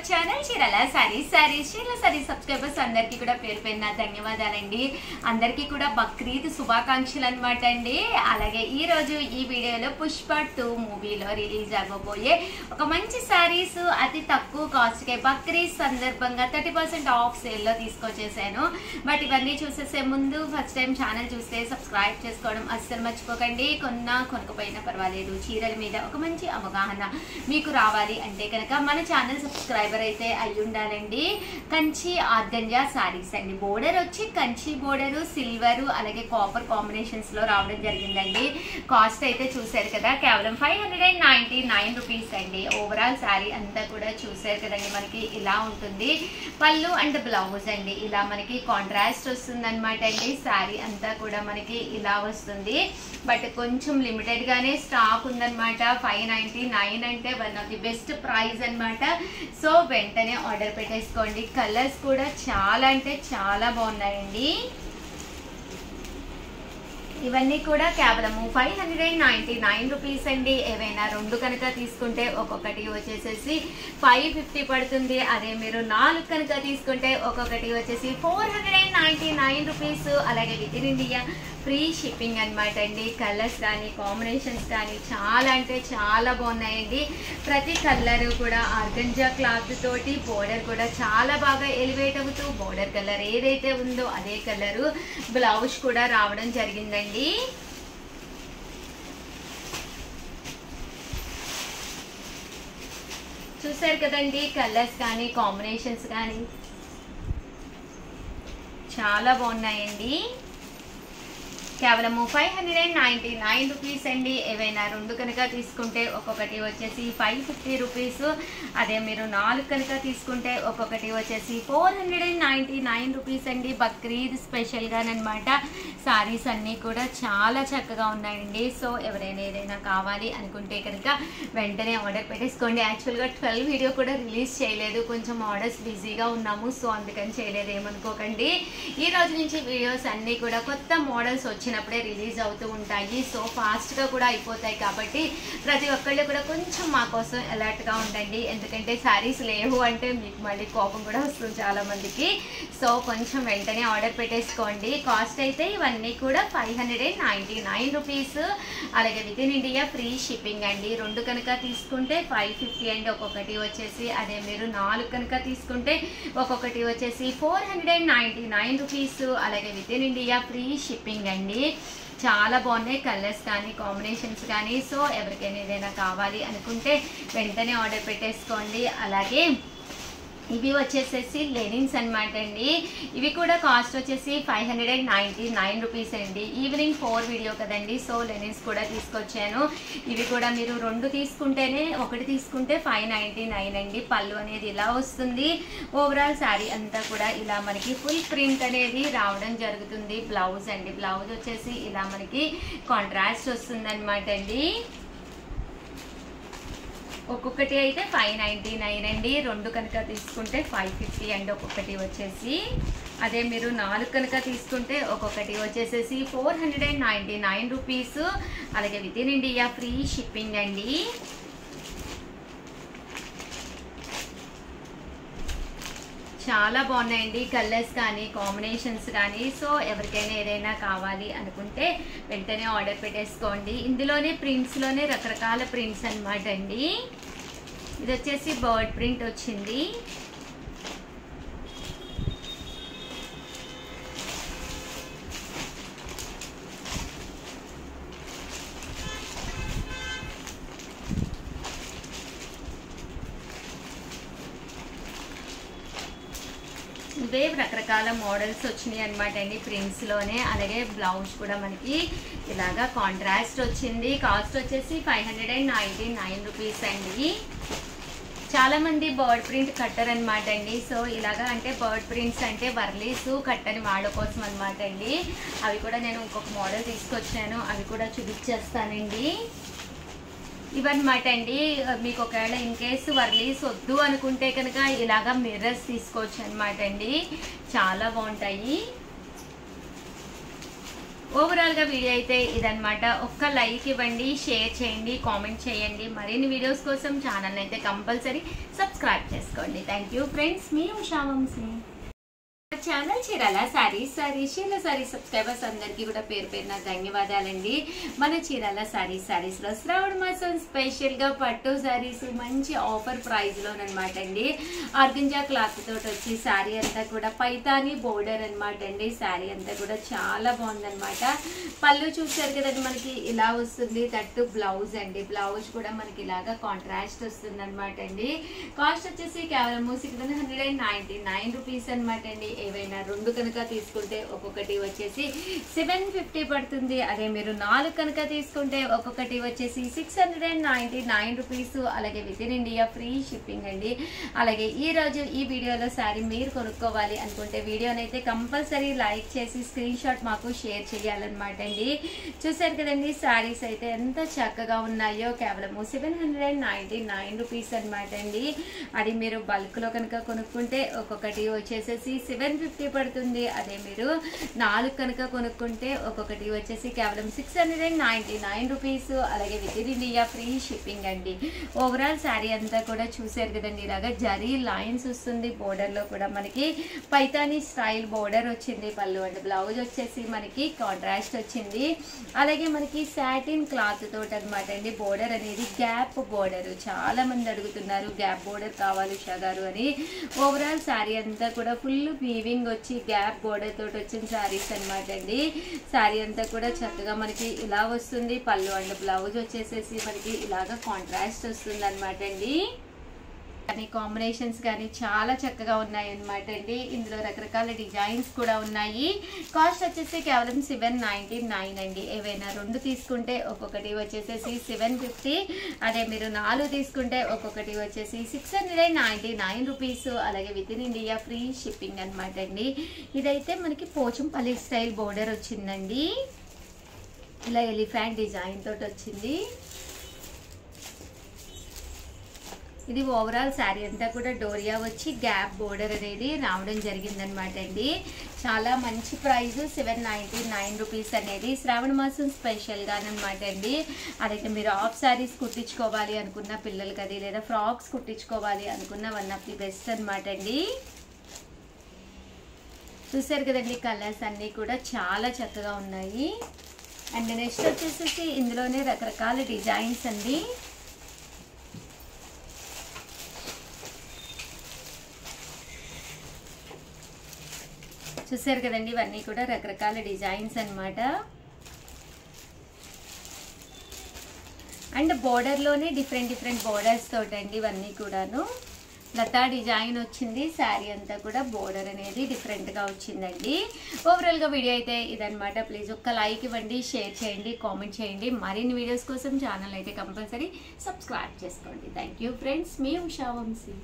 Channel చీరల saris subscribers అందరికీ కూడా పేరు పేరున ధన్యవాదాలండి. అందరికీ కూడా బక్రీద్ శుభాకాంక్షలు అనమాట అండి. అలాగే ఈ రోజు ఈ వీడియోలో పుష్ప 2 మూవీలో రిలీజ్ అవ్వబోయే ఒక మంచి సారీస్ అతి తక్కువ కాస్ట్కే బక్రీద్ సందర్భంగా 30% ఆఫ్ సేల్లో తీసుకొచ్చేసాను. బట్ ఇవన్నీ చూసేసే ముందు ఫస్ట్ టైం ఛానల్ చూస్తే సబ్స్క్రైబ్ చేసుకోవడం అస్సలు మర్చిపోకండి. కొనకపోయినా పర్వాలేదు, చీరల మీద ఒక మంచి అవగాహన మీకు రావాలి అంటే కనుక మన ఛానల్ సబ్స్క్రైబర్ అయితే అయి ఉండాలండి. కంచి ఆర్గంజా సారీస్ అండి. బోర్డర్ వచ్చి కంచి బోర్డరు, సిల్వర్ అలాగే కాపర్ కాంబినేషన్స్ లో రావడం జరిగిందండి. కాస్ట్ అయితే చూసారు కదా, కేవలం 599 రూపీస్ అండి. ఓవరాల్ శారీ అంతా కూడా చూసారు కదండి, మనకి ఇలా ఉంటుంది. పళ్ళు అండ్ బ్లౌజ్ అండి ఇలా మనకి కాంట్రాస్ట్ వస్తుంది అనమాట అండి. శారీ అంతా కూడా మనకి ఇలా వస్తుంది. బట్ కొంచెం లిమిటెడ్ గానే స్టాక్ ఉందన్నమాట. 599 అంటే one of the best price అనమాట. సో వెంటనే ఆర్డర్ పెట్టేసుకోండి. కలర్స్ కూడా చాలా అంటే చాలా బాగున్నాయండి. ఇవన్నీ కూడా కేవలము 599 రూపీస్ అండి. ఏవైనా రెండు కనుక తీసుకుంటే ఒక్కొక్కటి వచ్చేసేసి 550 పడుతుంది. అదే మీరు 4 కనుక తీసుకుంటే ఒక్కొక్కటి వచ్చేసి 499 రూపీస్. అలాగే with in India free shipping అనమాట అండి. కలర్స్ కానీ కాంబినేషన్స్ కానీ చాలా అంటే చాలా బాగున్నాయండి. ప్రతి కలర్ కూడా ఆర్గంజా క్లాత్ తోటి బోర్డర్ కూడా చాలా బాగా ఎలివేట్ అవుతూ బోర్డర్ కలర్ ఏదైతే ఉందో అదే కలరు బ్లౌజ్ కూడా రావడం జరిగిందండి. చూసారు కదండి, కలర్స్ కానీ కాంబినేషన్స్ కానీ చాలా బాగున్నాయండి. కేవలము 599 రూపీస్ అండి. ఏవైనా రెండు కనుక తీసుకుంటే ఒక్కొక్కటి వచ్చేసి 550 రూపీస్. అదే మీరు 4 కనుక తీసుకుంటే ఒక్కొక్కటి వచ్చేసి 499 రూపీస్ అండి. బక్రీద్ స్పెషల్గానమాట. సారీస్ అన్నీ కూడా చాలా చక్కగా ఉన్నాయండి. సో ఎవరైనా ఏదైనా కావాలి అనుకుంటే కనుక వెంటనే ఆర్డర్ పెట్టేసుకోండి. యాక్చువల్గా 12 వీడియో కూడా రిలీజ్ చేయలేదు, కొంచెం ఆర్డర్స్ బిజీగా ఉన్నాము. సో అందుకని చేయలేదు, ఏమనుకోకండి. ఈ రోజు నుంచి వీడియోస్ అన్నీ కూడా కొత్త మోడల్స్ వచ్చినప్పుడే రిలీజ్ అవుతూ ఉంటాయి. సో ఫాస్ట్గా కూడా అయిపోతాయి. కాబట్టి ప్రతి ఒక్కళ్ళు కూడా కొంచెం మా కోసం అలర్ట్గా ఉండండి. ఎందుకంటే శారీస్ లేవు అంటే మీకు మళ్ళీ కోపం కూడా వస్తుంది చాలా మందికి. సో కొంచెం వెంటనే ఆర్డర్ పెట్టేసుకోండి. కాస్ట్ అయితే ఇవన్నీ కూడా 599 రూపీస్. అలాగే with in India free shipping అండి. రెండు కనుక తీసుకుంటే 550 అండి ఒక్కొక్కటి వచ్చేసి. అదే మీరు 4 కనుక తీసుకుంటే ఒక్కొక్కటి వచ్చేసి 499 రూపీస్. అలాగే with in India free shipping అండి. చాలా బాగున్నాయి కలర్స్ కానీ కాంబినేషన్స్ కానీ. సో ఎవరికైనా ఏదైనా కావాలి అనుకుంటే వెంటనే ఆర్డర్ పెట్టేసుకోండి. అలాగే ఇవి వచ్చేసేసి లెనిన్స్ అనమాట అండి. ఇవి కూడా కాస్ట్ వచ్చేసి 599 రూపీస్ అండి. ఈవినింగ్ 4 వీడియో కదండి, సో లెనిన్స్ కూడా తీసుకొచ్చాను. ఇవి కూడా మీరు రెండు తీసుకుంటేనే ఒకటి తీసుకుంటే 599 అండి. పళ్ళు అనేది ఇలా వస్తుంది. ఓవరాల్ శారీ అంతా కూడా ఇలా మనకి ఫుల్ ప్రింట్ అనేది రావడం జరుగుతుంది. బ్లౌజ్ అండి, బ్లౌజ్ వచ్చేసి ఇలా మనకి కాంట్రాస్ట్ వస్తుంది అనమాట అండి. ఒక్కొక్కటి అయితే 599 అండి. రెండు కనుక తీసుకుంటే 550 అండి ఒక్కొక్కటి వచ్చేసి. అదే మీరు 4 కనుక తీసుకుంటే ఒక్కొక్కటి వచ్చేసేసి 499 రూపీస్. అలాగే with in India free shipping అండి. చాలా బాగున్నాయండి కలర్స్ కానీ కాంబినేషన్స్ కానీ. సో ఎవరికైనా ఏదైనా కావాలి అనుకుంటే వెంటనే ఆర్డర్ పెట్టేసుకోండి. ఇందులోనే ప్రింట్స్లోనే రకరకాల ప్రింట్స్ అనమాట అండి. ఇది వచ్చేసి బర్డ్ ప్రింట్ వచ్చింది. ఇవే రకరకాల మోడల్స్ వచ్చినాయి అనమాట అండి ప్రింట్స్లోనే. అలాగే బ్లౌజ్ కూడా మనకి ఇలాగా కాంట్రాస్ట్ వచ్చింది. కాస్ట్ వచ్చేసి 599 రూపీస్ అండి. చాలామంది బర్డ్ ప్రింట్ కట్టరనమాట అండి. సో ఇలాగా అంటే బర్డ్ ప్రింట్స్ అంటే వర్లీస్ కట్టని వాళ్ళ కోసం అనమాట అండి. అవి కూడా నేను ఇంకొక మోడల్ తీసుకొచ్చాను, అవి కూడా చూపించేస్తానండి. ఇవన్నమాట అండి. మీకు ఒకవేళ ఇన్ కేసు వర్లీస్ వద్దు అనుకుంటే కనుక ఇలాగా మిర్రర్స్ తీసుకోవచ్చు అనమాట అండి. చాలా బాగుంటాయి. ఓవరాల్గా వీడియో అయితే ఇదనమాట. ఒక్క లైక్ ఇవ్వండి, షేర్ చేయండి, కామెంట్ చేయండి. మరిన్ని వీడియోస్ కోసం ఛానల్ అయితే కంపల్సరీ సబ్స్క్రైబ్ చేసుకోండి. థ్యాంక్ యూ ఫ్రెండ్స్, మీ ఉషా వంశీ. ఛానల్ చీరాల సారీస్ సబ్స్క్రైబర్స్ అందరికీ కూడా పేరు పేరున ధన్యవాదాలండి. మన చీరాల సారీస్లో శ్రావణ మాసం స్పెషల్గా పట్టు సారీస్ మంచి ఆఫర్ ప్రైస్లోనమాట అండి. ఆర్గంజా క్లాత్ తోటి వచ్చి శారీ అంతా కూడా పైతాని బోర్డర్ అనమాట అండి. శారీ అంతా కూడా చాలా బాగుందనమాట. పళ్ళు చూసారు కదండి, మనకి ఇలా వస్తుంది. తట్టు బ్లౌజ్ అండి, బ్లౌజ్ కూడా మనకి ఇలాగా కాంట్రాస్ట్ వస్తుంది అనమాట అండి. కాస్ట్ వచ్చేసి కేవలం 699 రూపీస్ అనమాట అండి. ఏవైనా రెండు కనుక తీసుకుంటే ఒక్కొక్కటి వచ్చేసి 750 పడుతుంది. అదే మీరు 4 కనుక తీసుకుంటే ఒక్కొక్కటి వచ్చేసి 699 రూపీస్. అలాగే with in India free shipping అండి. అలాగే ఈ రోజు ఈ వీడియోలో శారీ మీరు కొనుక్కోవాలి అనుకుంటే వీడియోనైతే కంపల్సరీ లైక్ చేసి స్క్రీన్ షాట్ మాకు షేర్ చేయాలన్నమాట అండి. చూసారు కదండి, శారీస్ అయితే ఎంత చక్కగా ఉన్నాయో. కేవలం 799 రూపీస్ అనమాట అండి. అది మీరు బల్క్లో కనుక కొనుక్కుంటే ఒక్కొక్కటి వచ్చేసేసి 750 పడుతుంది. అదే మీరు 4 కనుక కొనుక్కుంటే ఒక్కొక్కటి వచ్చేసి కేవలం 699 రూపీస్. అలాగే with in India free shipping అండి. ఓవరాల్ శారీ అంతా కూడా చూసారు కదండి, ఇలాగా జరీ లైన్స్ వస్తుంది. బోర్డర్లో కూడా మనకి పైతానీ స్టైల్ బోర్డర్ వచ్చింది. పళ్ళు అంటే బ్లౌజ్ వచ్చేసి మనకి కాంట్రాస్ట్ వచ్చింది. అలాగే మనకి సాటిన్ క్లాత్ తోటి అనమాట అండి. బోర్డర్ అనేది గ్యాప్ బోర్డర్. చాలా మంది అడుగుతున్నారు గ్యాప్ బోర్డర్ కావాలి ఉషా గారు అని. ఓవరాల్ శారీ అంతా కూడా ఫుల్ వీవింగ్ వచ్చి గ్యాప్ బోర్డర్ తోటి వచ్చిన శారీస్ అనమాట అండి. శారీ అంతా కూడా చక్కగా మనకి ఇలా వస్తుంది. పళ్ళు అండ్ బ్లౌజ్ వచ్చేసేసి మనకి ఇలాగా కాంట్రాస్ట్ వస్తుంది అనమాట అండి. కానీ కాంబినేషన్స్ కానీ చాలా చక్కగా ఉన్నాయి అనమాట అండి. ఇందులో రకరకాల డిజైన్స్ కూడా ఉన్నాయి. కాస్ట్ వచ్చేసి కేవలం 799 అండి. ఏవైనా రెండు తీసుకుంటే ఒక్కొక్కటి వచ్చేసేసి 750. అదే మీరు 4 తీసుకుంటే ఒక్కొక్కటి వచ్చేసి 699 రూపీస్. అలాగే with in India free shipping అనమాట అండి. ఇదైతే మనకి పోచంపల్లి స్టైల్ బోర్డర్ వచ్చిందండి. ఇలా ఎలిఫెంట్ డిజైన్ తోటి వచ్చింది. ఇది ఓవరాల్ శారీ అంతా కూడా డోరియా వచ్చి గ్యాప్ బోర్డర్ అనేది రావడం జరిగిందనమాట అండి. చాలా మంచి ప్రైస్ 799 రూపీస్ అనేది శ్రావణ మాసం స్పెషల్గా అనమాట అండి. అదైతే మీరు హాఫ్ శారీస్ కుట్టించుకోవాలి అనుకున్న పిల్లలకి అది, లేదా ఫ్రాక్స్ కుట్టించుకోవాలి అనుకున్న వన్ ఆఫ్ ది బెస్ట్ అనమాట అండి. చూసారు కదండి, కలర్స్ అన్నీ కూడా చాలా చక్కగా ఉన్నాయి. అండ్ నెక్స్ట్ వచ్చేసి ఇందులోనే రకరకాల డిజైన్స్ అండి. చూసారు కదండి, ఇవన్నీ కూడా రకరకాల డిజైన్స్ అనమాట. అండ్ బోర్డర్లోనే డిఫరెంట్ బోర్డర్స్ తోటండి ఇవన్నీ కూడాను. లతా డిజైన్ వచ్చింది. శారీ అంతా కూడా బోర్డర్ అనేది డిఫరెంట్గా వచ్చిందండి. ఓవరాల్గా వీడియో అయితే ఇదనమాట. ప్లీజ్ ఒక్క లైక్ ఇవ్వండి, షేర్ చేయండి, కామెంట్ చేయండి. మరిన్ని వీడియోస్ కోసం ఛానల్ అయితే కంపల్సరీ సబ్స్క్రైబ్ చేసుకోండి. థ్యాంక్ యూ ఫ్రెండ్స్, మీ ఉషా వంశీ.